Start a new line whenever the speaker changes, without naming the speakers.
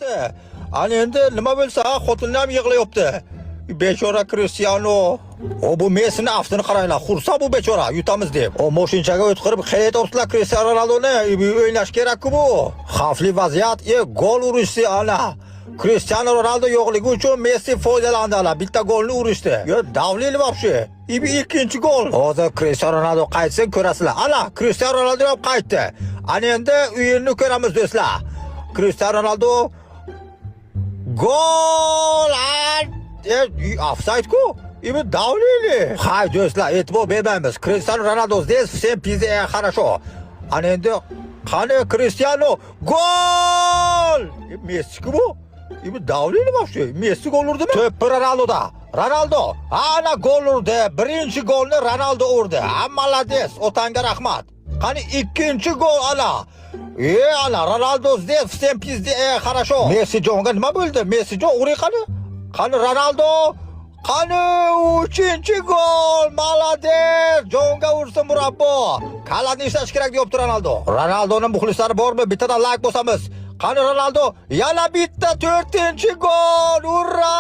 urishdi. Ana endi nima bo'lsa, xotinlar ham yig'layapti. Bechora Cristiano. O bu Messi'ni aftini qaranglar. Xursa bu bechora, yutamiz deb. O moshinchaga o'tkirib, qaytayaptilar Cristiano Ronaldoni. O'ynash kerak-ku bu. Xavfli vaziyat, gol urishdi ana. Cristiano Ronaldo yo'qligi uchun Messi foydalandi ala. Bitta golni urishdi. Yo, davleli вообще. Ikkinchi gol. Hozir Cristiano Ronaldo qaytsin ko'rasizlar. Ana, Cristiano Ronaldo ham qaytdi. Ana endi o'yinni ko'ramiz do'stlar. Cristiano Ronaldo gol! Offside-ku. Ibi davleli. Hay do'stlar, e'tibor bermaymiz. Cristiano Ronaldo здесь всем пиздец хорошо. Ana endi qani Cristiano gol! Messi-ku bu. Ibi davleli вообще. Messi gol urdimi? To'pi Ronaldoda. Ronaldo ana gol urdi. Birinchi golni Ronaldo urdi. Молодец. Otanga rahmat. Qani ikkinchi gol ana. Ana Ronaldo здесь всем пиздец хорошо. Messi jonga nima bo'ldi? Messi jon uring qani? Qani Ronaldo? Qani uchinchi gol! Молодец! Jonga ursin murabbo. Qalatni ishlash kerak deyapti Ronaldo. Ronaldoning muxlislari bormi? Bittadan like bosamiz. Qani Ronaldo yana bitta 4-chi gol! Urra!